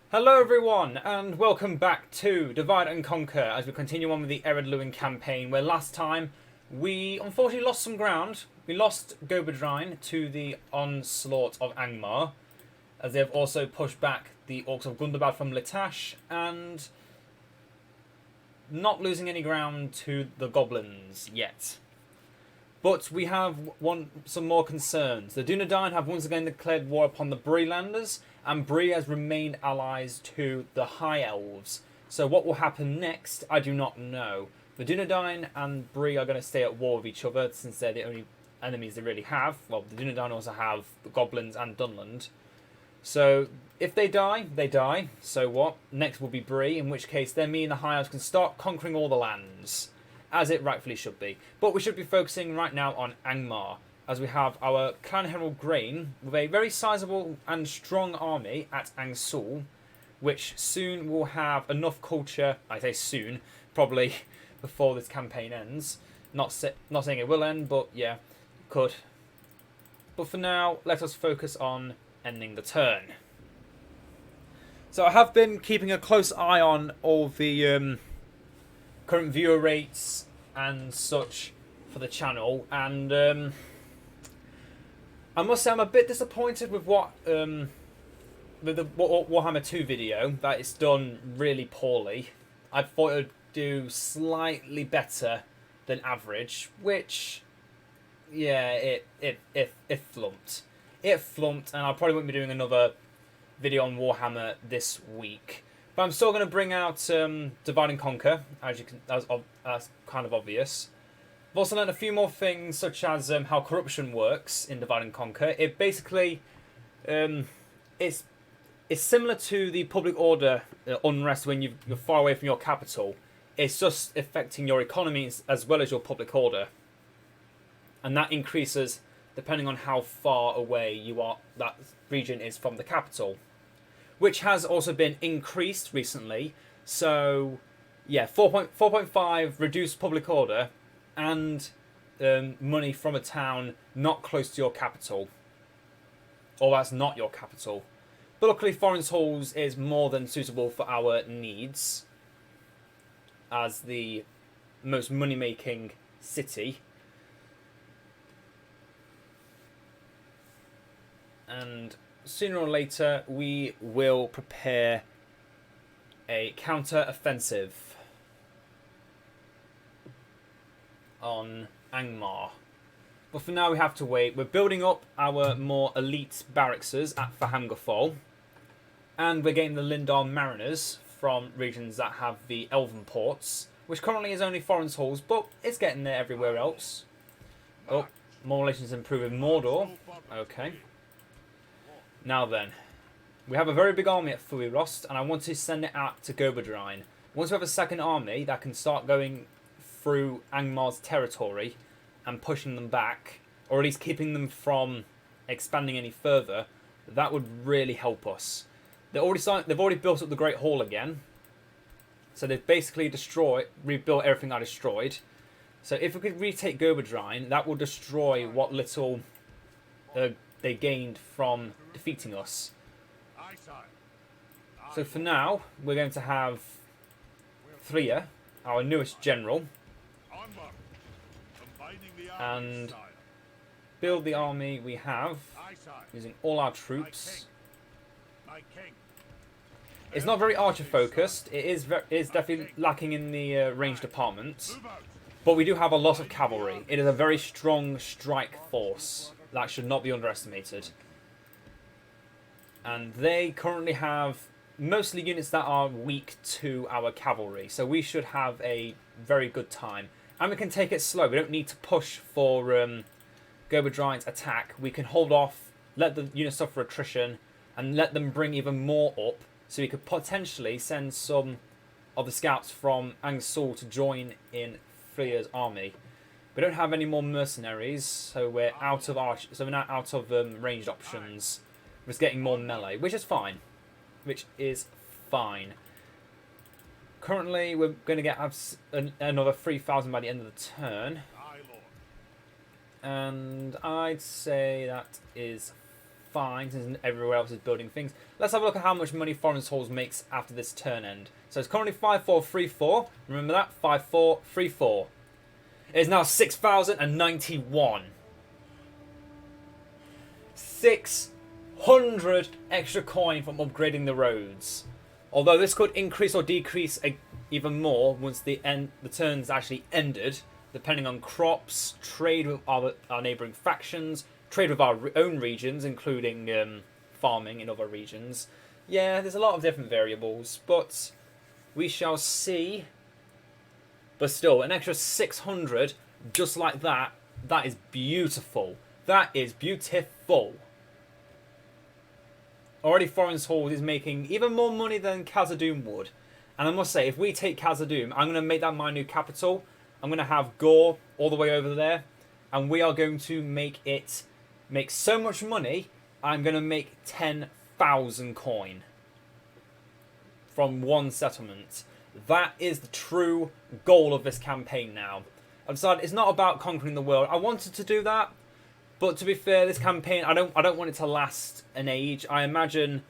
Hello everyone, and welcome back to Divide and Conquer as we continue on with the Ered Luin campaign, where last time we unfortunately lost some ground. We lost Gobadrine to the onslaught of Angmar, as they have also pushed back the Orcs of Gundabad from Litash, and not losing any ground to the Goblins yet. But we have some more concerns. The Dunedain have once again declared war upon the Breelanders, and Bree has remained allies to the High Elves. So what will happen next, I do not know. The Dunedain and Bree are going to stay at war with each other, since they're the only enemies they really have. Well, the Dunedain also have the Goblins and Dunland. So if they die, they die. So what? Next will be Bree, in which case then me and the High Elves can start conquering all the lands, as it rightfully should be. But we should be focusing right now on Angmar, as we have our Clan Herald Grain with a very sizable and strong army at Angsul, which soon will have enough culture. I say soon, probably before this campaign ends. Not saying it will end, but yeah, could. But for now, let us focus on ending the turn. So I have been keeping a close eye on all the current viewer rates and such for the channel, and I must say I'm a bit disappointed with what with the Warhammer 2 video, that it's done really poorly. I thought it would do slightly better than average, which yeah, it flunked. It flunked, and I probably won't be doing another video on Warhammer this week. But I'm still going to bring out Divide and Conquer, as kind of obvious. I've also learned a few more things, such as how corruption works in Divide and Conquer. It basically it's similar to the public order unrest when you're far away from your capital. It's just affecting your economies as well as your public order, and that increases depending on how far away that region is from the capital, which has also been increased recently. So yeah, 4.5 reduced public order and money from a town not close to your capital, or that's not your capital. But luckily Foreign Halls is more than suitable for our needs as the most money-making city. And sooner or later we will prepare a counter-offensive on Angmar. But for now we have to wait. We're building up our more elite barrackses at Fahamgafol, and we're getting the Lindar Mariners from regions that have the Elven ports, which currently is only Foreign Halls, but it's getting there everywhere else. Oh, more relations improve with Mordor. Okay. Now then, we have a very big army at Fuirost, and I want to send it out to Gobadrine. Once we have a second army that can start going through Angmar's territory and pushing them back, or at least keeping them from expanding any further, that would really help us. They've already built up the Great Hall again, so they've basically rebuilt everything I destroyed. So if we could retake Gobadrine, that will destroy what little they gained from defeating us. So for now, we're going to have Thria, our newest general, and build the army we have using all our troops. It's not very archer focused. It is definitely lacking in the range department, but we do have a lot of cavalry. It is a very strong strike force that should not be underestimated. And they currently have mostly units that are weak to our cavalry, so we should have a very good time. And we can take it slow. We don't need to push for Gobadrine's attack. We can hold off, let the units suffer attrition, and let them bring even more up, so we could potentially send some of the scouts from Angsul to join in Thria's army. We don't have any more mercenaries, so we're out of now out of ranged options. We're just getting more melee, which is fine. Currently, we're going to have another 3,000 by the end of the turn, and I'd say that is fine since everywhere else is building things. Let's have a look at how much money Foreign Souls makes after this turn end. So it's currently 5434. Remember that? 5434. It is now 6,091. 600 extra coin from upgrading the roads. Although this could increase or decrease even more once the turn's actually ended, depending on crops, trade with our neighbouring factions, trade with our own regions, including farming in other regions. Yeah, there's a lot of different variables, but we shall see. But still, an extra 600 just like that, that is beautiful. That is beautiful. Already Foreign Souls is making even more money than Khazad-dûm would. And I must say, if we take Khazad-dûm, I'm going to make that my new capital. I'm going to have Gore all the way over there. And we are going to make it make so much money, I'm going to make 10,000 coin from one settlement. That is the true goal of this campaign now. I've decided it's not about conquering the world. I wanted to do that, but to be fair, this campaign, I don't want it to last an age. I imagine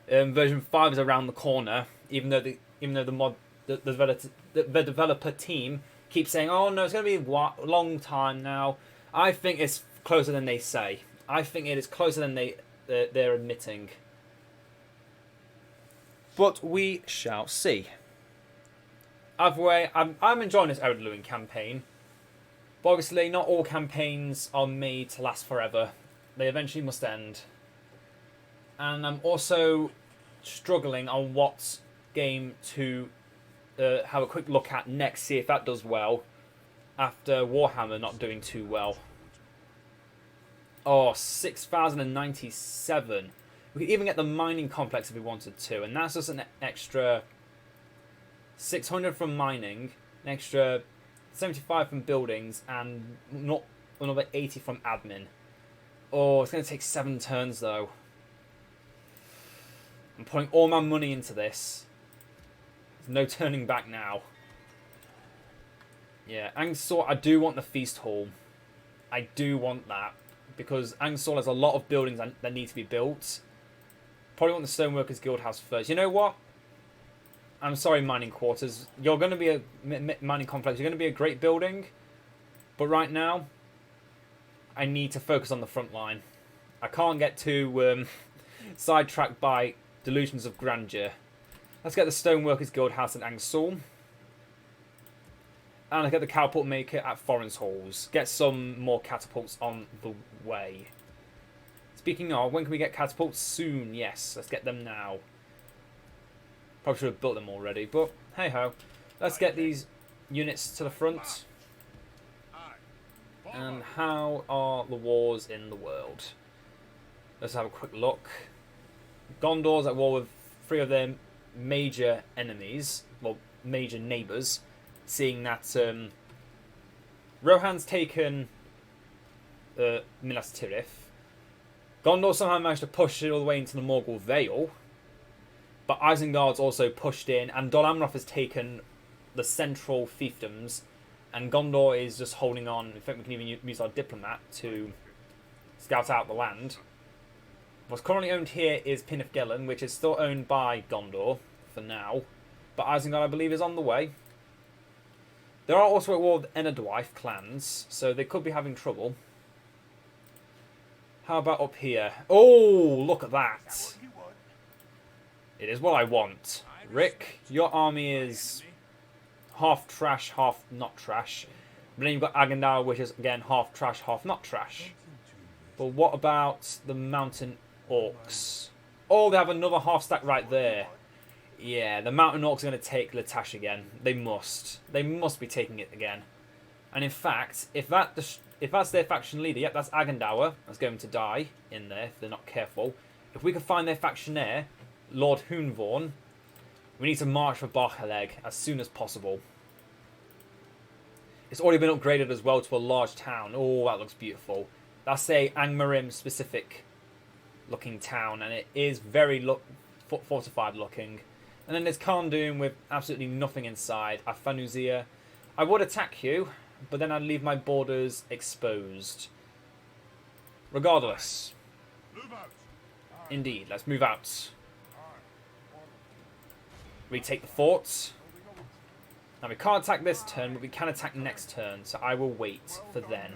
version 5 is around the corner, even though the developer team keeps saying, "Oh no, it's going to be a long time now." I think it's closer than they say. I think it is closer than they're admitting. But we shall see. Either way, I'm enjoying this Ered Luin campaign. But obviously, not all campaigns are made to last forever. They eventually must end. And I'm also struggling on what game to have a quick look at next, see if that does well, after Warhammer not doing too well. Oh, 6,097. We could even get the mining complex if we wanted to, and that's just an extra 600 from mining, an extra 75 from buildings, and not another 80 from admin. Oh, it's going to take 7 turns though. I'm putting all my money into this. There's no turning back now. Yeah, Angsor, I do want the feast hall. I do want that, because Angsor has a lot of buildings that need to be built. Probably want the Stoneworkers Guild house first. You know what? I'm sorry, mining quarters. You're going to be a mining complex. You're going to be a great building. But right now, I need to focus on the front line. I can't get too sidetracked by delusions of grandeur. Let's get the Stoneworkers Guild house at Angsor. And let's get the catapult maker at Foreign Souls. Get some more catapults on the way. Speaking of, when can we get catapults? Soon, yes. Let's get them now. Probably should have built them already, but hey-ho. Let's get these units to the front. And how are the wars in the world? Let's have a quick look. Gondor's at war with 3 of their major enemies, well, major neighbours, seeing that Rohan's taken Minas Tirith. Gondor somehow managed to push it all the way into the Morgul Vale. But Isengard's also pushed in, and Dol Amroth has taken the central fiefdoms, and Gondor is just holding on. In fact, we can even use our diplomat to scout out the land. What's currently owned here is Pinifgelen, which is still owned by Gondor for now, but Isengard, I believe, is on the way. There are also at war with Enedwaith clans, so they could be having trouble. How about up here? Oh, look at that. It is what I want. Rick, your army is half trash, half not trash. But then you've got Agendaur, which is, again, half trash, half not trash. But what about the mountain orcs? Oh, they have another half stack right there. Yeah, the mountain orcs are going to take Latash again. They must. They must be taking it again. And in fact, if that's their faction leader, yep, that's Agendaur. That's going to die in there if they're not careful. If we can find their factionaire, Lord Hoonvorn, we need to march for Barchaleg as soon as possible. It's already been upgraded as well to a large town. Oh, that looks beautiful. That's a Angmarim specific looking town, and it is very fortified looking. And then there's Khazad-dûm with absolutely nothing inside. Afanuzia. I would attack you, but then I'd leave my borders exposed. Regardless. Indeed, let's move out. Retake the fort. Now we can't attack this turn, but we can attack next turn, so I will wait for then.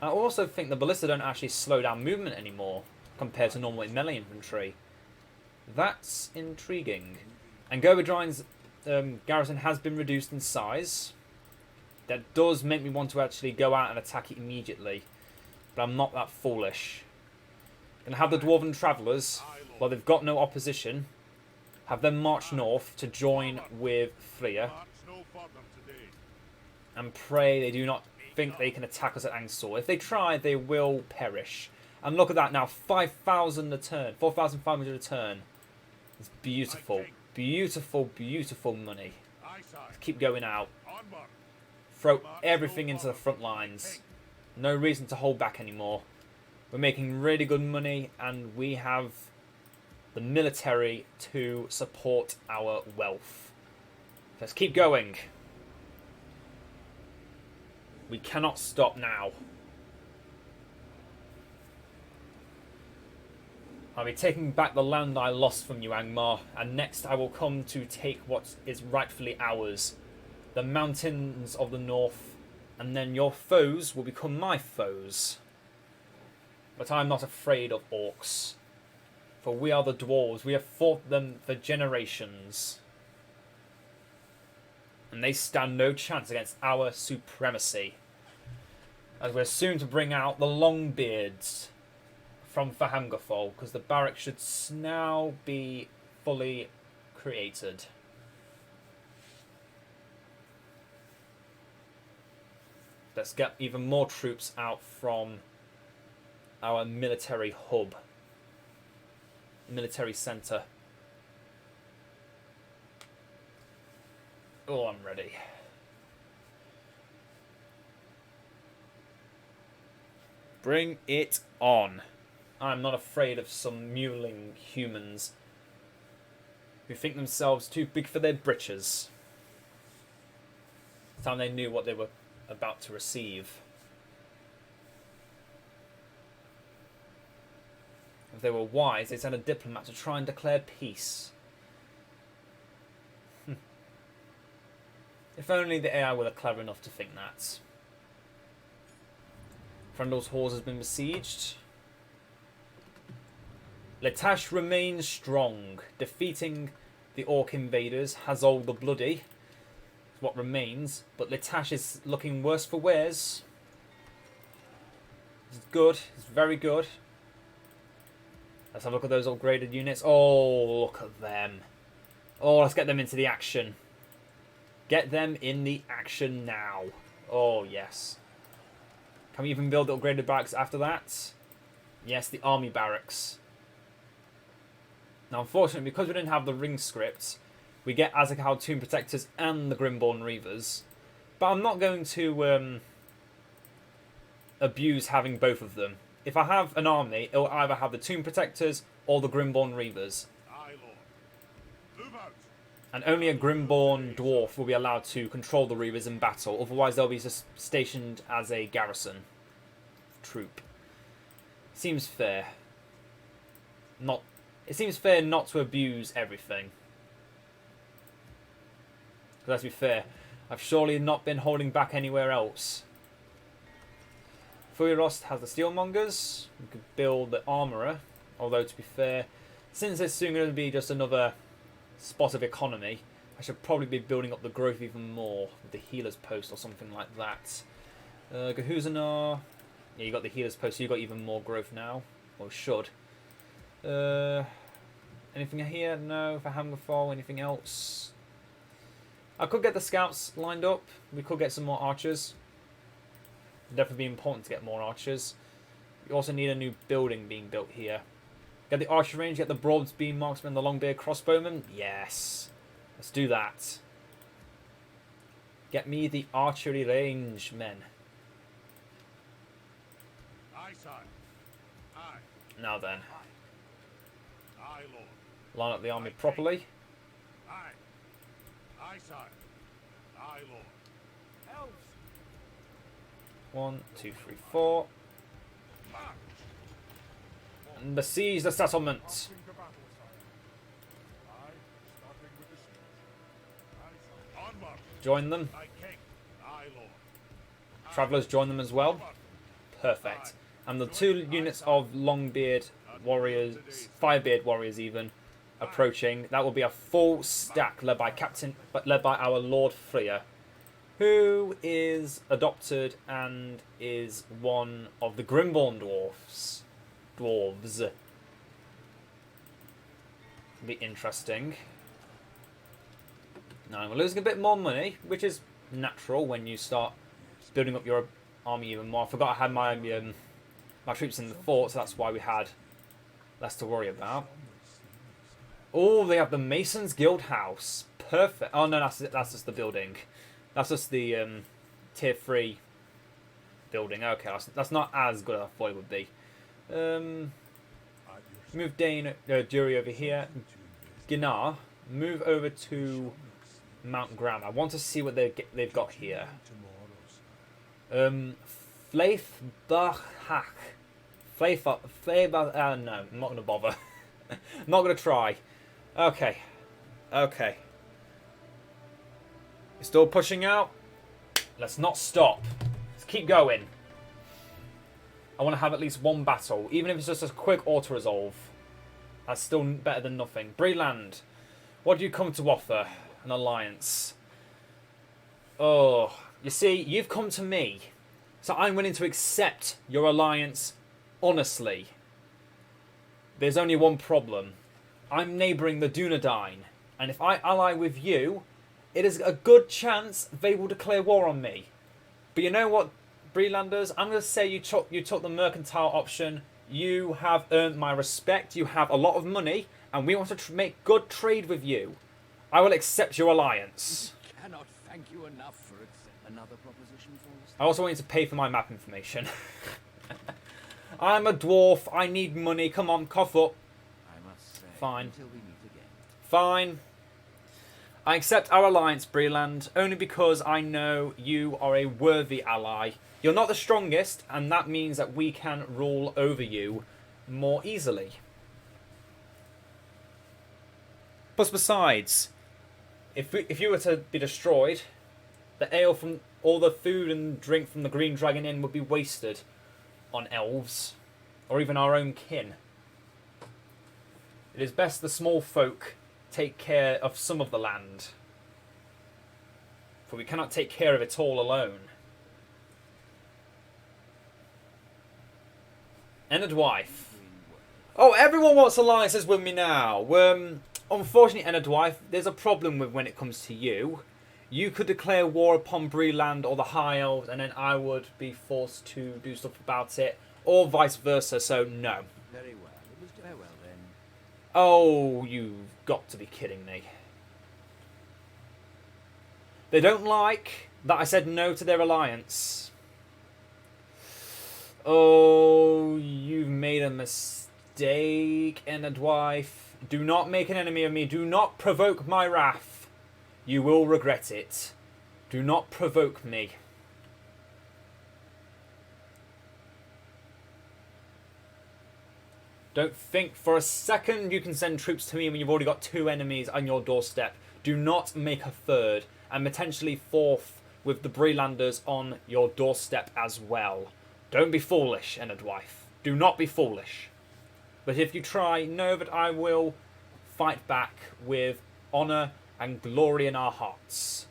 I also think the ballista don't actually slow down movement anymore compared to normal melee infantry. That's intriguing. And Gobadrine's garrison has been reduced in size. That does make me want to actually go out and attack it immediately, but I'm not that foolish. Gonna have the Dwarven Travellers, while they've got no opposition, have them march north to join with Freya, and pray they do not think they can attack us at Angsor. If they try, they will perish. And look at that now, 5,000 a turn, 4,500 a turn. It's beautiful, beautiful, beautiful money. Let's keep going out. Throw everything into the front lines. No reason to hold back anymore. We're making really good money, and we have the military to support our wealth. Let's keep going. We cannot stop now. I'll be taking back the land I lost from you, Angmar, and next I will come to take what is rightfully ours. The mountains of the north, and then your foes will become my foes. But I'm not afraid of orcs, for we are the dwarves. We have fought them for generations, and they stand no chance against our supremacy. As we're soon to bring out the Longbeards from Fahamgafol, because the barracks should now be fully created. Let's get even more troops out from our military hub, military centre. Oh, I'm ready. Bring it on. I'm not afraid of some mewling humans who think themselves too big for their britches. It's time they knew what they were about to receive. If they were wise, they'd send a diplomat to try and declare peace. If only the AI were clever enough to think that. Frendal's Halls has been besieged. Letash remains strong. Defeating the Orc invaders, Hazol the Bloody, is what remains. But Letash is looking worse for wears. It's good. It's very good. Let's have a look at those upgraded units. Oh, look at them. Oh, let's get them into the action. Get them in the action now. Oh, yes. Can we even build the upgraded barracks after that? Yes, the army barracks. Now, unfortunately, because we didn't have the ring script, we get Azekal Tomb Protectors and the Grimborn Reavers. But I'm not going to abuse having both of them. If I have an army, it'll either have the Tomb Protectors or the Grimborn Reavers. And only a Grimborn Dwarf will be allowed to control the Reavers in battle. Otherwise, they'll be just stationed as a garrison troop. Seems fair. It seems fair not to abuse everything. Because let's be fair, I've surely not been holding back anywhere else. Furirost has the Steelmongers. We could build the Armourer. Although, to be fair, since it's soon going to be just another spot of economy, I should probably be building up the growth even more with the Healer's Post or something like that. Gahuzanar. Yeah, you got the Healer's Post, so you got even more growth now. Or should. Anything here? No. For Hammerfall, anything else? I could get the scouts lined up. We could get some more archers. It'd definitely be important to get more archers. We also need a new building being built here. Get the archer range, get the broad beam marksman, the longbeard crossbowman. Yes. Let's do that. Get me the archery range, men. Aye, sir. Aye. Now then. Aye, Lord. Line up the army properly. Aye. Aye, sir. Aye, Lord. Elves. 1, 2, 3, 4. And besiege the settlement. Marching to battle, sire. Aye, starting with the siege. Aye, sire. On march. Join them. Aye, king. Aye, lord. Travellers join them as well. Perfect. And the 2 units of Longbeard warriors, Firebeard warriors even, approaching. That will be a full stack led by our Lord Freya, who is adopted and is one of the Grimborn dwarves. Be interesting. Now we're losing a bit more money, which is natural when you start building up your army even more. I forgot I had my my troops in the fort, so that's why we had less to worry about. Oh, they have the Masons Guild House. Perfect. Oh no, that's just the building. That's just the tier 3 building. Okay, that's not as good as I thought it would be. Move Dane Jury over here. Ginnar, move over to Mount Graham. I want to see what they've got here. Fleifbach. No, I'm not going to bother. Not going to try. Okay. Okay. You're still pushing out. Let's not stop. Let's keep going. I want to have at least one battle. Even if it's just a quick auto-resolve. That's still better than nothing. Breland, what do you come to offer? An alliance. Oh, you see, you've come to me. So I'm willing to accept your alliance honestly. There's only one problem. I'm neighbouring the Dunedain. And if I ally with you, it is a good chance they will declare war on me. But you know what, Brelanders? I'm going to say you took the mercantile option. You have earned my respect. You have a lot of money. And we want to make good trade with you. I will accept your alliance. Cannot thank you enough for another proposition for us. I also want you to pay for my map information. I'm a dwarf. I need money. Come on, cough up. I must say, Fine. until we meet again. Fine. I accept our alliance, Breland, only because I know you are a worthy ally. You're not the strongest, and that means that we can rule over you more easily. Plus, besides, if you were to be destroyed, the ale from all the food and drink from the Green Dragon Inn would be wasted on elves, or even our own kin. It is best the small folk take care of some of the land, for we cannot take care of it all alone. Ered Wife. Oh, everyone wants alliances with me now. Unfortunately, Ered Wife, there's a problem with when it comes to you. You could declare war upon Breland or the High Elves, and then I would be forced to do stuff about it, or vice versa, so no. Very well. It was very well then. Oh, you've got to be kidding me. They don't like that I said no to their alliance. Oh, you've made a mistake, Ered Wife. Do not make an enemy of me. Do not provoke my wrath. You will regret it. Do not provoke me. Don't think for a second you can send troops to me when you've already got 2 enemies on your doorstep. Do not make a 3rd, and potentially 4th with the Brelanders on your doorstep as well. Don't be foolish, Ered Wife. Do not be foolish. But if you try, know that I will fight back with honour and glory in our hearts.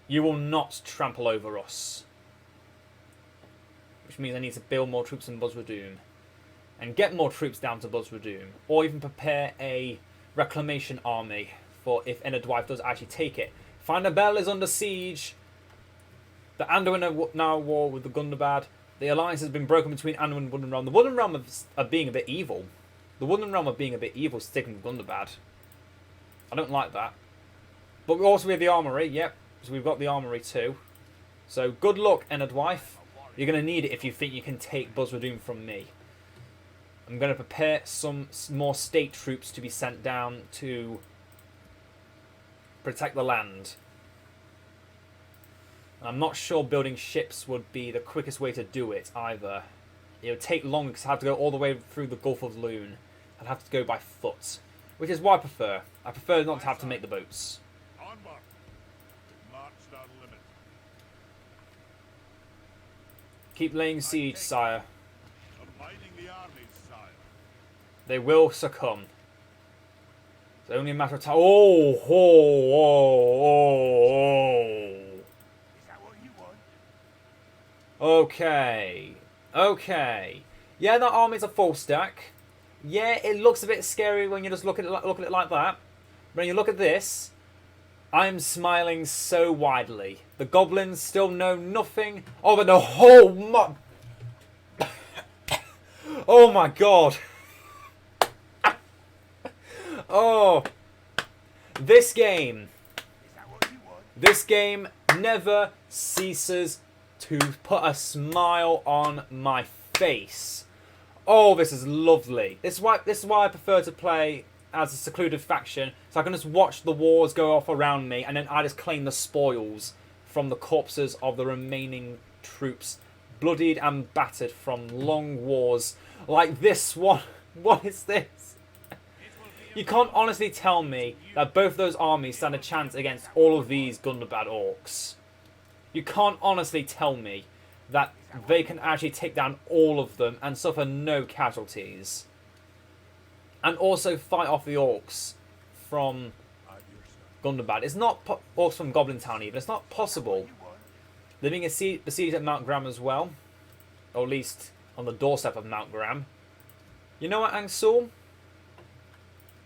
You will not trample over us. Which means I need to build more troops in Buzzradoom. And get more troops down to Buzzradoom. Or even prepare a reclamation army for if Ered Wife does actually take it. Finabel is under siege. The Anduin are now at war with the Gundabad. The alliance has been broken between Anduin and Wooden Realm. The Wooden Realm are being a bit evil. The Wooden Realm are being a bit evil sticking with Gundabad. I don't like that. But we also have the armory, yep. So we've got the armory too. So good luck, Ered Wife. You're going to need it if you think you can take Buzzradoom from me. I'm going to prepare some more state troops to be sent down to protect the land. I'm not sure building ships would be the quickest way to do it either. It would take long because I have to go all the way through the Gulf of Luin. I'd have to go by foot, which is what I prefer. I prefer not to have to make the boats. On mark. March down limit. Keep laying siege, sire. Abiding the armies, sire. They will succumb. It's only a matter of time. Oh, oh, oh, oh, Is that what you want? oh. Okay. Okay. Yeah, that army's a full stack. Yeah, it looks a bit scary when you just look at it like that. When you look at this, I'm smiling so widely. The goblins still know nothing. Oh, but the whole oh my god. Oh. This game. Is that what you want? This game never ceases to put a smile on my face. Oh, this is lovely. This is why I prefer to play as a secluded faction, so I can just watch the wars go off around me, and then I just claim the spoils from the corpses of the remaining troops, bloodied and battered from long wars like this one. What is this? You can't honestly tell me that both those armies stand a chance against all of these Gundabad orcs. You can't honestly tell me that they can actually take down all of them and suffer no casualties. And also fight off the orcs from Gundabad. It's not orcs from Goblin Town even. It's not possible. They're being besieged at Mount Gram as well. Or at least on the doorstep of Mount Gram. You know what, Angsul?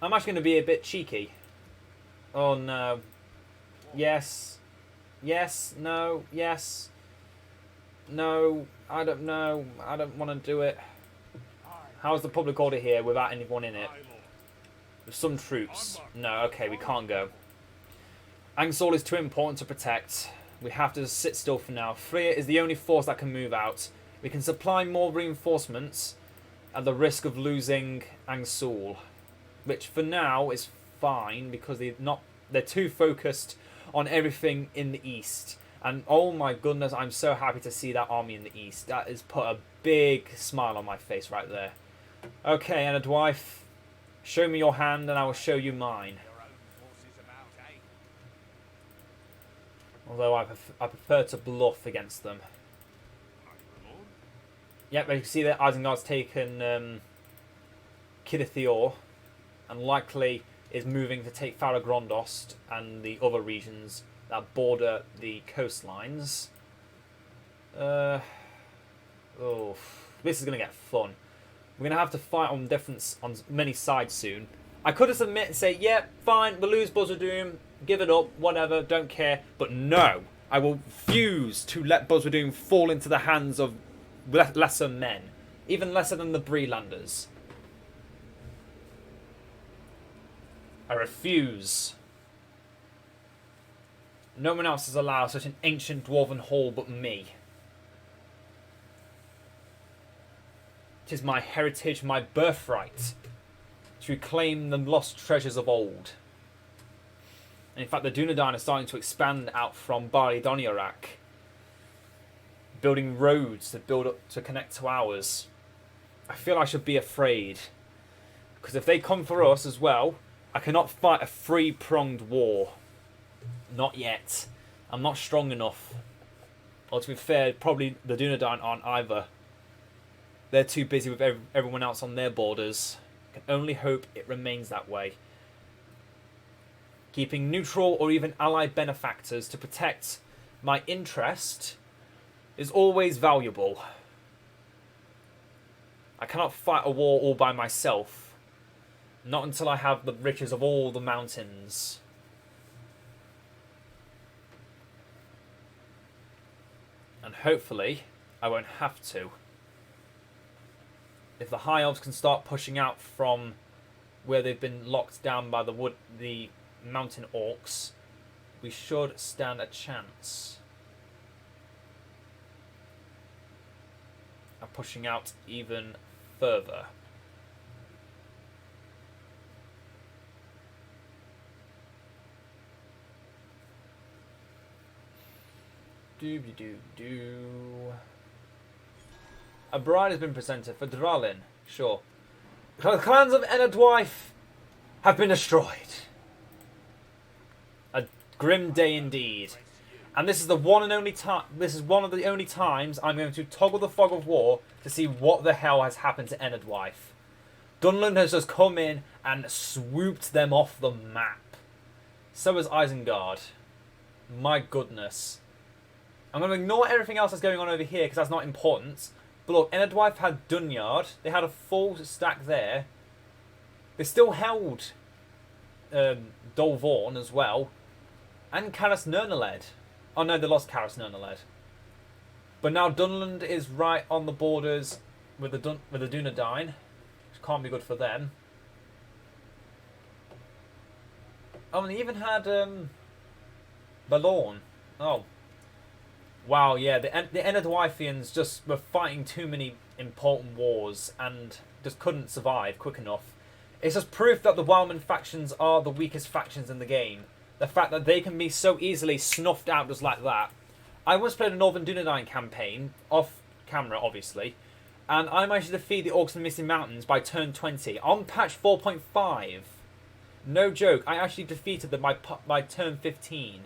I'm actually going to be a bit cheeky. Oh no. Yes. Yes. No. Yes. No. I don't know. I don't want to do it. How's the public order here without anyone in it? With some troops. No, okay, we can't go. Angsul is too important to protect. We have to sit still for now. Freya is the only force that can move out. We can supply more reinforcements at the risk of losing Angsul, which for now is fine because they're too focused on everything in the east. And oh my goodness, I'm so happy to see that army in the east. That has put a big smile on my face right there. Okay, Ered wife, show me your hand and I will show you mine. Although I prefer to bluff against them. Yep, you can see that Isengard's taken Kidithior and likely is moving to take Faragrondost and the other regions that border the coastlines. Oh, this is going to get fun. We're going to have to fight on many sides soon. I could just admit and say, yeah, fine, we'll lose Buzzardoom, give it up, whatever, don't care. But no, I will refuse to let Buzzardoom fall into the hands of lesser men. Even lesser than the Breelanders. I refuse. No one else is allowed such an ancient dwarven hall but me. It is my heritage, my birthright, to reclaim the lost treasures of old. And in fact, the Dunedain are starting to expand out from Bari Doniorak, building roads to connect to ours. I feel I should be afraid, because if they come for us as well, I cannot fight a three-pronged war. Not yet. I'm not strong enough. Or to be fair, probably the Dunedain aren't either. They're too busy with everyone else on their borders. I can only hope it remains that way. Keeping neutral or even allied benefactors to protect my interest is always valuable. I cannot fight a war all by myself. Not until I have the riches of all the mountains. And hopefully, I won't have to. If the High Elves can start pushing out from where they've been locked down by the mountain orcs, we should stand a chance of pushing out even further. Doo-doo-doo-doo. A bride has been presented for Dralin. Sure. The clans of Ered have been destroyed. A grim day indeed. And this is the one and only time. This is one of the only times I'm going to toggle the fog of war to see what the hell has happened to Ered. Dunland has just come in and swooped them off the map. So has Isengard. My goodness. I'm going to ignore everything else that's going on over here because that's not important. But look, Ered had Dunyard. They had a full stack there. They still held Dol Vorn as well. And Caras Nernaled. Oh no, they lost Caras Nernaled. But now Dunland is right on the borders with the Dunedain, which can't be good for them. Oh, and they even had Balorn. Oh. Wow, yeah, the Eredwyfians just were fighting too many important wars and just couldn't survive quick enough. It's just proof that the Wildman factions are the weakest factions in the game. The fact that they can be so easily snuffed out just like that. I once played a Northern Dunedain campaign, off camera obviously, and I managed to defeat the Orcs in the Misty Mountains by turn 20 on patch 4.5. No joke, I actually defeated them by turn 15.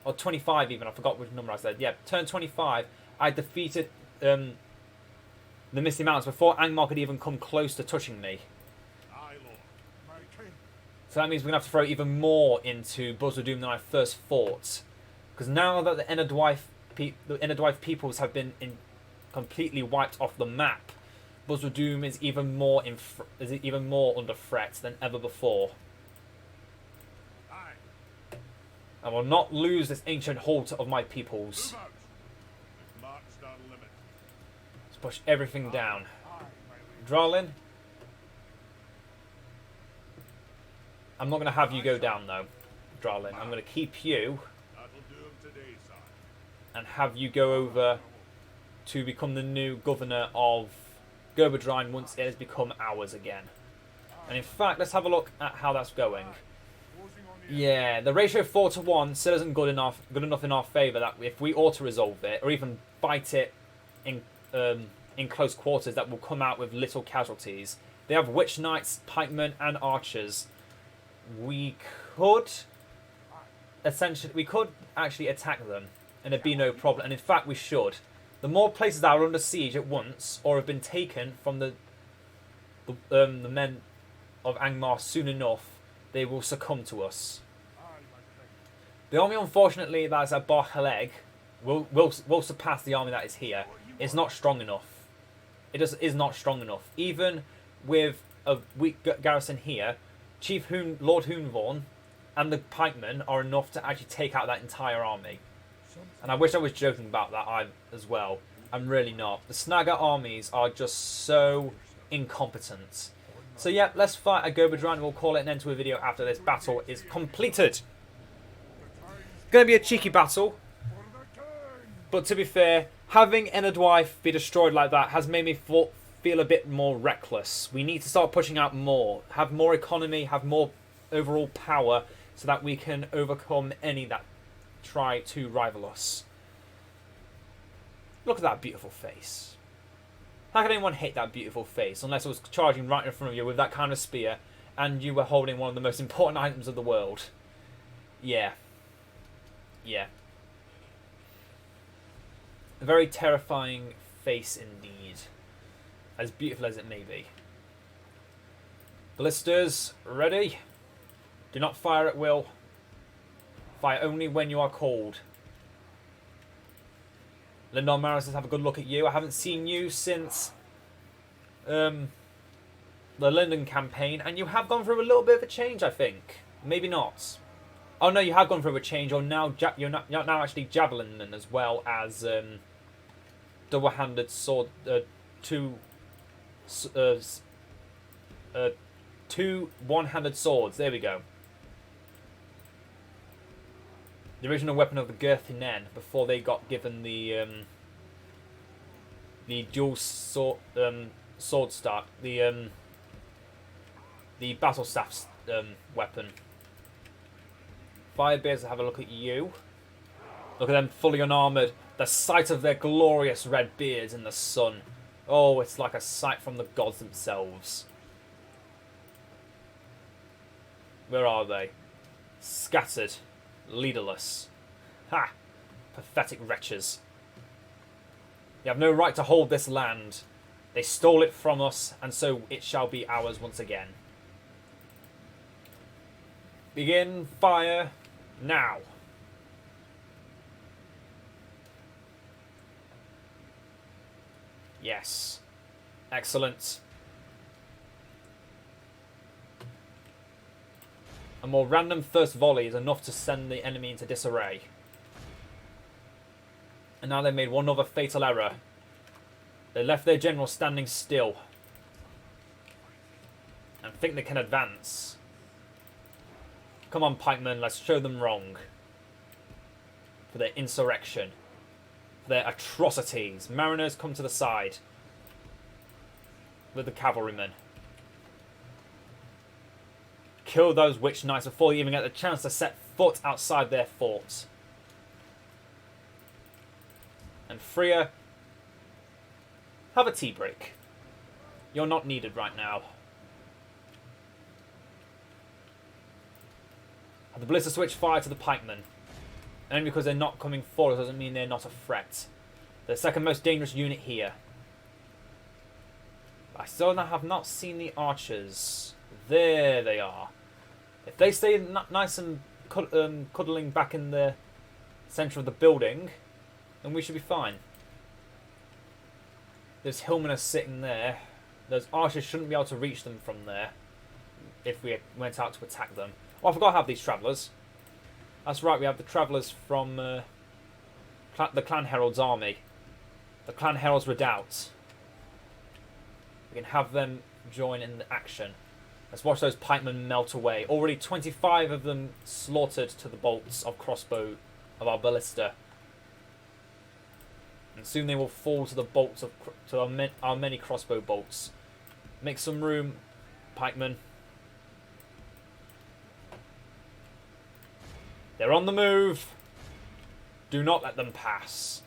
Or 25 even, I forgot which number I said. Yeah, turn 25, I defeated the Misty Mountains before Angmar could even come close to touching me. So that means we're going to have to throw even more into Buzz of Doom than I first thought. Because now that the Ered peoples have been completely wiped off the map, Buzz of Doom is even more under threat than ever before. I will not lose this ancient halt of my peoples. Let's push everything down. Dralin. I'm not going to have you go down though, Dralin. I'm going to keep you and have you go over to become the new governor of Gerberdrine once it has become ours again. And in fact, let's have a look at how that's going. Yeah, the ratio 4-1 still isn't good enough in our favour that if we auto-resolve it or even fight it in close quarters, that will come out with little casualties. They have Witch Knights, Pikemen and Archers. We could actually attack them and it'd be no problem, and in fact we should. The more places that are under siege at once or have been taken from the men of Angmar soon enough, they will succumb to us. The army, unfortunately, that is at Bar Haleg will surpass the army that is here. It's not strong enough. It just is not strong enough. Even with a weak garrison here, Lord Hoonvorn and the pikemen are enough to actually take out that entire army. And I wish I was joking about that as well. I'm really not. The Snagger armies are just so incompetent. So yeah, let's fight a Gerberdrine. We'll call it an end to a video after this battle is completed. Going to be a cheeky battle. But to be fair, having Ered be destroyed like that has made me feel a bit more reckless. We need to start pushing out more. Have more economy, have more overall power, so that we can overcome any that try to rival us. Look at that beautiful face. How can anyone hate that beautiful face unless it was charging right in front of you with that kind of spear and you were holding one of the most important items of the world? Yeah. Yeah. A very terrifying face indeed. As beautiful as it may be. Ballistas, ready? Do not fire at will. Fire only when you are called. Lindon Maris, let's have a good look at you. I haven't seen you since the London campaign, and you have gone through a little bit of a change, I think. Maybe not. Oh no, you have gone through a change. You're now actually Javelin as well as double-handed sword. Two one-handed swords. There we go. The original weapon of the Girthinen before they got given the dual sword start, the battle staff weapon. Firebeards, have a look at you. Look at them fully unarmoured. The sight of their glorious red beards in the sun. Oh, it's like a sight from the gods themselves. Where are they? Scattered. Leaderless. Ha! Pathetic wretches. You have no right to hold this land. They stole it from us, and so it shall be ours once again. Begin fire now. Yes. Excellent. A more random first volley is enough to send the enemy into disarray. And now they've made one other fatal error. They left their general standing still. And think they can advance. Come on, pikemen, let's show them wrong. For their insurrection. For their atrocities. Mariners, come to the side. With the cavalrymen. Kill those witch knights before you even get the chance to set foot outside their fort. And Freya, have a tea break. You're not needed right now. The ballista switch fire to the pikemen. Only because they're not coming forward doesn't mean they're not a threat. They're the second most dangerous unit here. I still have not seen the archers. There they are. If they stay nice and cuddling back in the centre of the building, then we should be fine. Those hillmen are sitting there. Those archers shouldn't be able to reach them from there if we went out to attack them. Oh, I forgot to have these travellers. That's right, we have the travellers from the Clan Herald's army. The Clan Herald's Redoubt. We can have them join in the action. Let's watch those pikemen melt away. Already 25 of them slaughtered to the bolts of crossbow of our ballista. And soon they will fall to the bolts of our many crossbow bolts. Make some room, pikemen. They're on the move. Do not let them pass.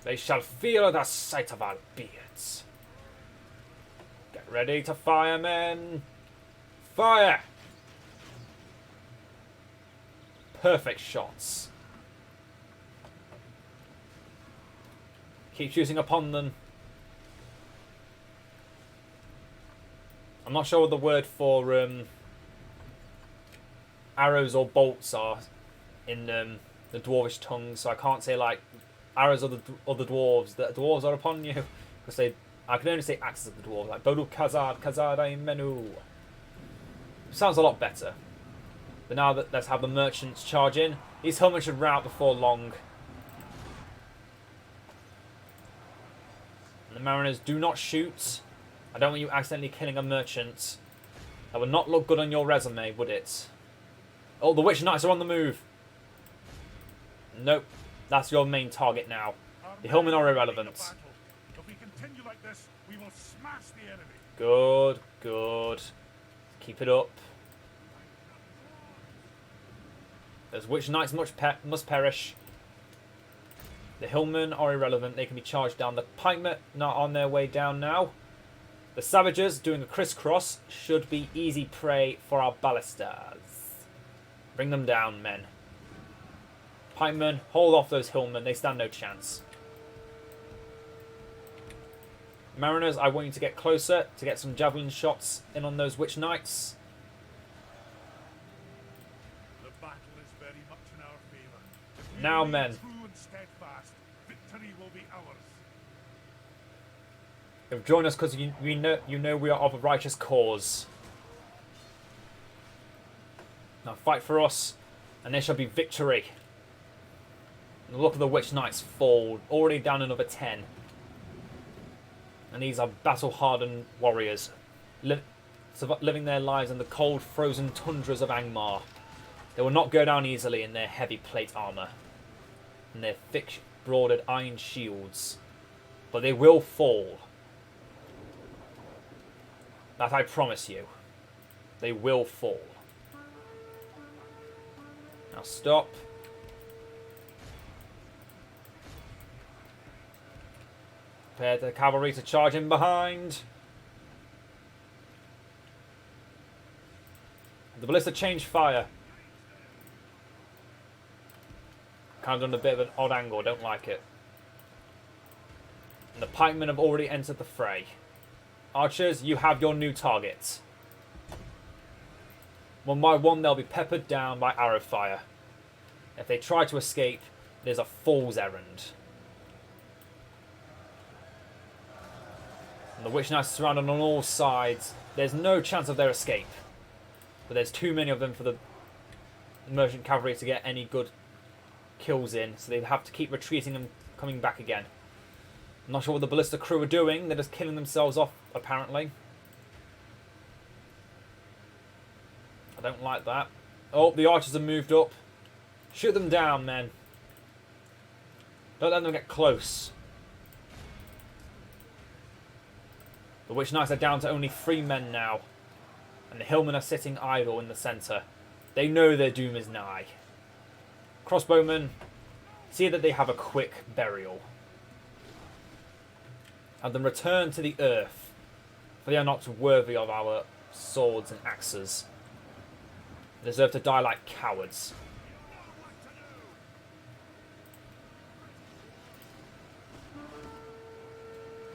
They shall feel the sight of our beards. Get ready to fire, men. Fire! Perfect shots. Keep shooting upon them. I'm not sure what the word for arrows or bolts are in the dwarvish tongue, so I can't say like arrows of the dwarves. The dwarves are upon you, because I can only say axes of the dwarves, like Bodu Kazad, Kazadai Menu. Sounds a lot better. But now let's have the merchants charge in. These helmets should rout before long. And the mariners, do not shoot. I don't want you accidentally killing a merchant. That would not look good on your resume, would it? Oh, the witch knights are on the move. Nope. That's your main target now. The hillmen are irrelevant. If we continue like this, we will smash the enemy. Good, good. Keep it up. Those witch knights must perish. The hillmen are irrelevant. They can be charged down. The pikemen are on their way down now. The savages, doing a crisscross, should be easy prey for our ballistas. Bring them down, men. Pikemen, hold off those hillmen. They stand no chance. Mariners, I want you to get closer to get some javelin shots in on those witch knights. The battle is very much in our favour. If we Now, remain men. true and steadfast, victory will be ours. You've joined us because you know we are of a righteous cause. Now fight for us, and there shall be victory. And look at the witch knights fall, already down another 10. And these are battle-hardened warriors, living their lives in the cold, frozen tundras of Angmar. They will not go down easily in their heavy plate armour and their thick, broadened iron shields, but they will fall. That I promise you. They will fall. Now stop. Prepare the cavalry to charge in behind. The ballista changed fire. Kind of done a bit of an odd angle, don't like it. And the pikemen have already entered the fray. Archers, you have your new targets. One by one, they'll be peppered down by arrow fire. If they try to escape, it is a fool's errand. And the Witch Knights are surrounded on all sides. There's no chance of their escape. But there's too many of them for the merchant cavalry to get any good kills in, so they have to keep retreating and coming back again. I'm not sure what the ballista crew are doing. They're just killing themselves off, apparently. I don't like that. Oh, the archers have moved up. Shoot them down, men. Don't let them get close. The Witch Knights are down to only 3 men now. And the hillmen are sitting idle in the centre. They know their doom is nigh. Crossbowmen, see that they have a quick burial. And then return to the earth, for they are not worthy of our swords and axes. They deserve to die like cowards.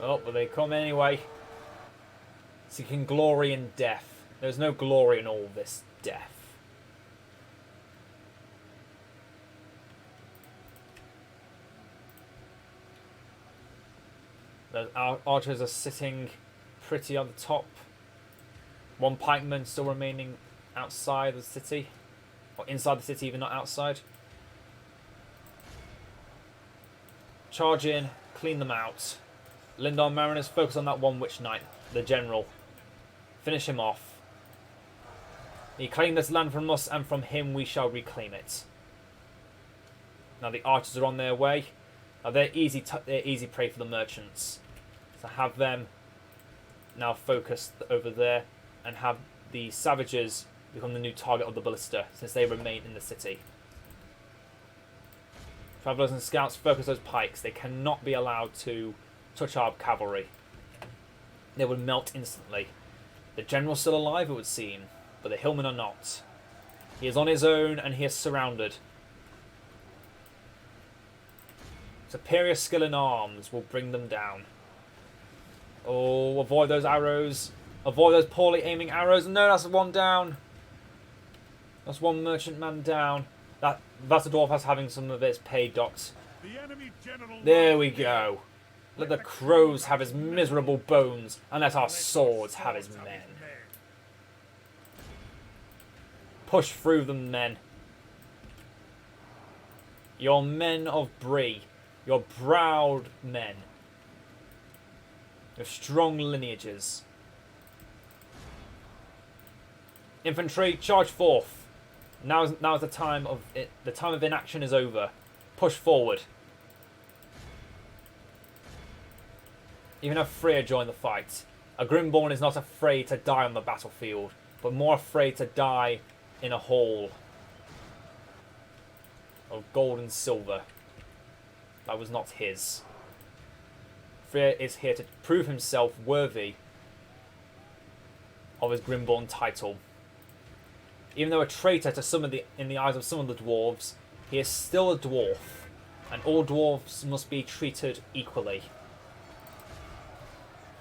Oh, but they come anyway. Seeking glory in death. There's no glory in all this death. The archers are sitting pretty on the top. 1 pikeman still remaining outside the city. Or inside the city, even not outside. Charge in, clean them out. Lindar Mariners, focus on that 1 Witch Knight, the general. Finish him off. He claimed this land from us, and from him we shall reclaim it. Now the archers are on their way. Now they're easy prey for the merchants. So have them now focused over there, and have the savages become the new target of the ballista, since they remain in the city. Travellers and scouts, focus those pikes. They cannot be allowed to touch our cavalry. They would melt instantly. The general's still alive, it would seem, but the hillmen are not. He is on his own, and he is surrounded. Superior skill in arms will bring them down. Oh, avoid those arrows. Avoid those poorly aiming arrows. No, that's 1 down. That's 1 merchant man down. That's a dwarf has having some of its pay docked. There we go. Let the crows have his miserable bones, and let our swords have his men. Push through them, men. You're men of Bree. You're proud men. You're strong lineages. Infantry, charge forth. Now is the time of it. The time of inaction is over. Push forward. Even if Freya joined the fight. A Grimborn is not afraid to die on the battlefield, but more afraid to die in a hall of gold and silver. That was not his. Freya is here to prove himself worthy of his Grimborn title. Even though a traitor to some of in the eyes of some of the dwarves, he is still a dwarf, and all dwarves must be treated equally.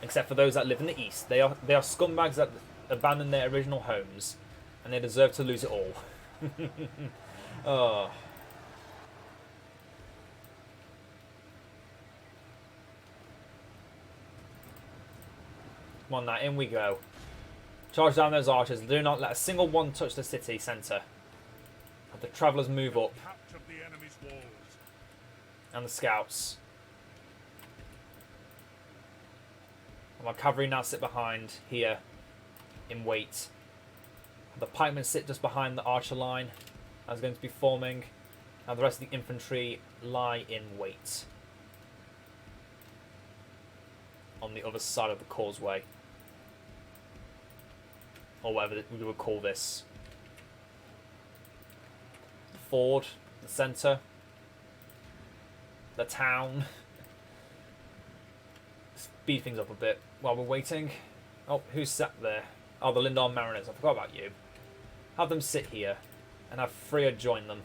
Except for those that live in the east. They are scumbags that abandon their original homes, and they deserve to lose it all. Oh. Come on now, in we go. Charge down those archers. Do not let a single one touch the city centre. Have the travellers move up. And the scouts. And my cavalry now sit behind here in wait. The pikemen sit just behind the archer line that's going to be forming. And the rest of the infantry lie in wait on the other side of the causeway. Or whatever we would call this. The ford, the centre, the town. speed things up a bit while we're waiting. Oh, who's sat there? Oh, the Lindar Mariners. I forgot about you. Have them sit here and have Freya join them.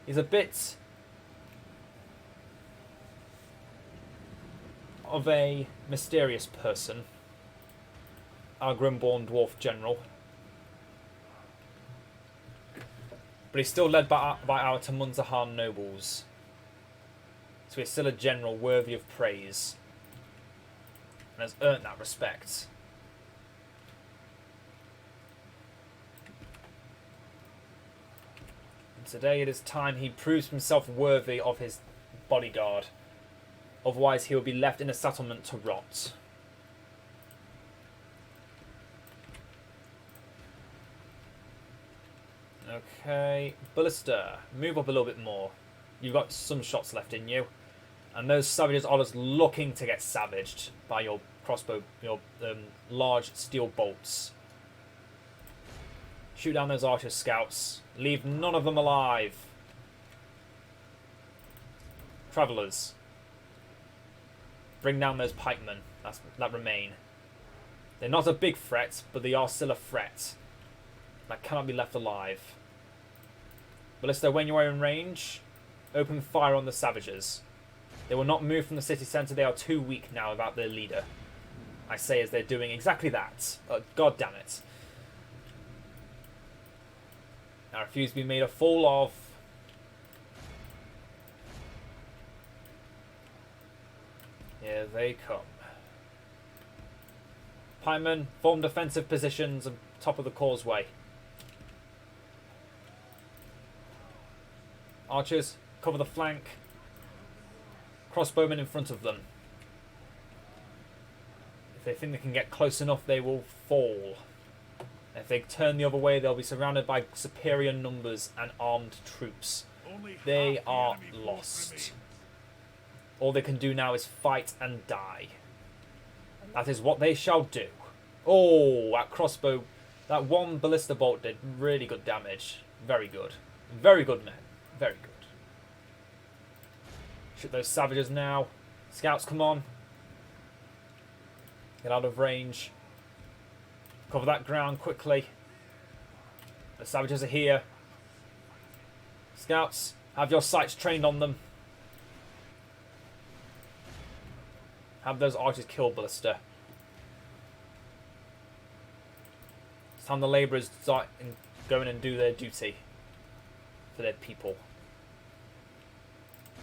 He's a bit of a mysterious person, our Grimborn Dwarf General. But he's still led by our Tamunzahar nobles. So he's still a general worthy of praise. And has earned that respect. And today it is time he proves himself worthy of his bodyguard. Otherwise he will be left in a settlement to rot. Okay, Ballista, move up a little bit more. You've got some shots left in you. And those savages are just looking to get savaged by your crossbow, your large steel bolts. Shoot down those archer scouts. Leave none of them alive. Travellers. Bring down those pikemen that remain. They're not a big threat, but they are still a threat. That cannot be left alive. Ballista, when you are in range, open fire on the savages. They will not move from the city centre. They are too weak now without their leader. I say as they're doing exactly that. God damn it. I refuse to be made a fool of. Here they come. Pikemen, form defensive positions on top of the causeway. Archers, cover the flank. Crossbowmen in front of them. If they think they can get close enough, they will fall. If they turn the other way, they'll be surrounded by superior numbers and armed troops. They are lost. All they can do now is fight and die. That is what they shall do. Oh, that crossbow, that one ballista bolt did really good damage. Very good. Very good, men. Very good. Shoot those savages now. Scouts, come on. Get out of range. Cover that ground quickly. The savages are here. Scouts, have your sights trained on them. Have those archers kill ballista. It's time the labourers start going and do their duty for their people.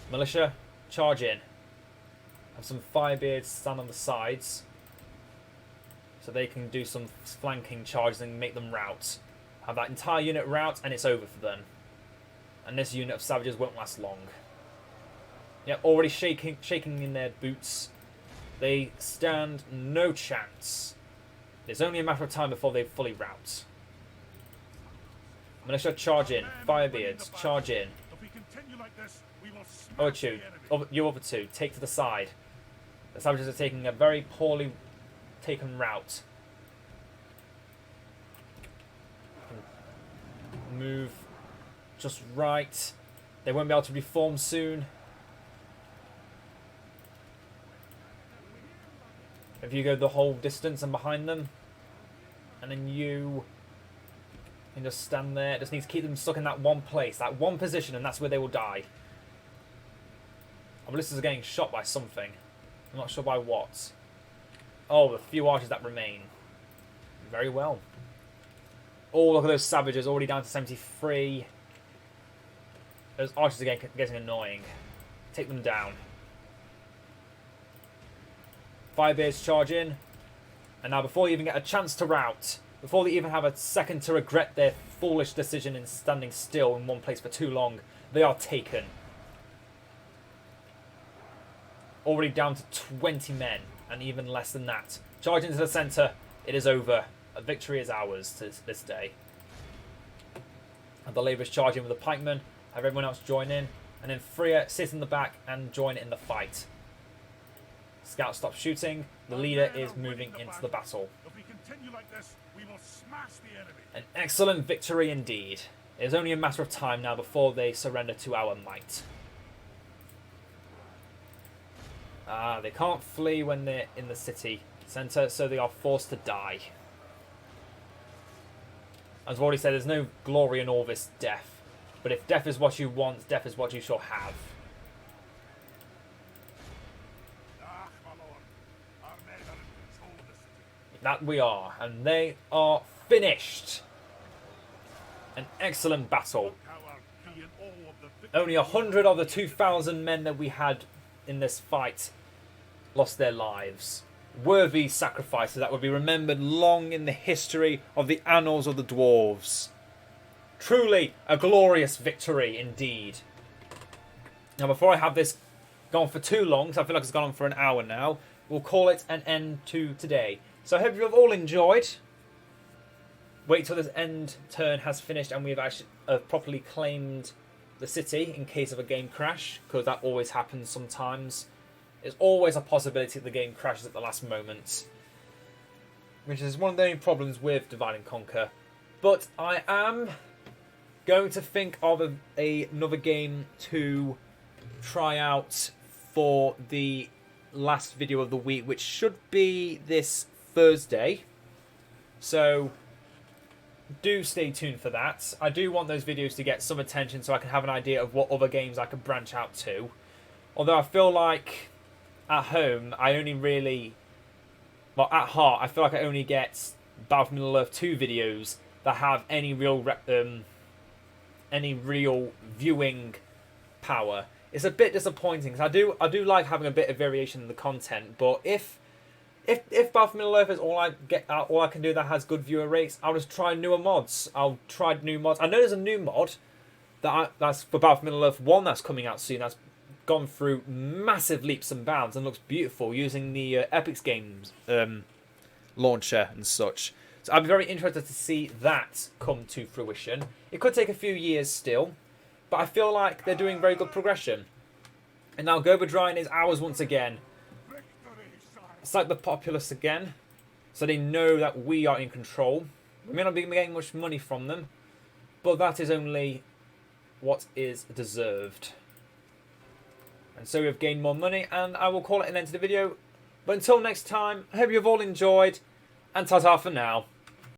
Militia, charge in. Have some firebeards stand on the sides so they can do some flanking charges and make them rout. Have that entire unit rout and it's over for them. And this unit of savages won't last long. Yeah, already shaking in their boots. They stand no chance. It's only a matter of time before they fully rout. Militia, charge in. Firebeards, charge in. Other two, you other two, take to the side. The savages are taking a very poorly taken route. Move just right. They won't be able to reform soon. If you go the whole distance and behind them, and then you can just stand there. Just need to keep them stuck in that one place, that one position, and that's where they will die. Our ballistas are getting shot by something. I'm not sure by what. Oh, the few archers that remain. Very well. Oh, look at those savages, already down to 73. Those archers are getting annoying. Take them down. Firebeards charge in. And now before they even get a chance to rout, before they even have a second to regret their foolish decision in standing still in one place for too long, they are taken. Already down to 20 men, and even less than that. Charge into the centre, it is over. A victory is ours to this day. And the labourers charge in with the pikemen, have everyone else join in, and then Freya sit in the back and join in the fight. Scouts stop shooting, the leader is moving into the battle. If we continue like this, we will smash the enemy. An excellent victory indeed. It is only a matter of time now before they surrender to our might. Ah, they can't flee when they're in the city centre, so they are forced to die. As I've already said, there's no glory in all this death. But if death is what you want, death is what you shall have. DaC, my lord. Our men are in control of the city. That we are, and they are finished. An excellent battle. Coward, being all of the victory. Only 100 of the 2,000 men that we had in this fight lost their lives. Worthy sacrifices that would be remembered long in the history of the annals of the dwarves. Truly a glorious victory indeed. Now, before I have this gone for too long, because I feel like it's gone on for an hour now, we'll call it an end to today. So I hope you have all enjoyed. Wait till this end turn has finished and we've actually properly claimed the city in case of a game crash, because that always happens sometimes. There's always a possibility that the game crashes at the last moment, which is one of the only problems with Divide and Conquer. But I am going to think of another game to try out for the last video of the week, which should be this Thursday. So do stay tuned for that. I do want those videos to get some attention so I can have an idea of what other games I can branch out to. Although I feel like at home, I only really... Well, at heart, I feel like I only get Battle for Middle-earth 2 videos that have any real viewing power. It's a bit disappointing, because I do like having a bit of variation in the content, but if Battle for Middle-earth is all I can do that has good viewer rates, I'll just try newer mods. I'll try new mods. I know there's a new mod that's for Battle for Middle-earth 1 that's coming out soon. That's gone through massive leaps and bounds and looks beautiful using the Epic Games launcher and such. So I'd be very interested to see that come to fruition. It could take a few years still, but I feel like they're doing very good progression. And now Gobadrine is ours once again. It's like the populace again, so they know that we are in control. We may not be getting much money from them, but that is only what is deserved. And so we've gained more money, and I will call it an end to the video. But until next time, I hope you've all enjoyed, and ta-ta for now.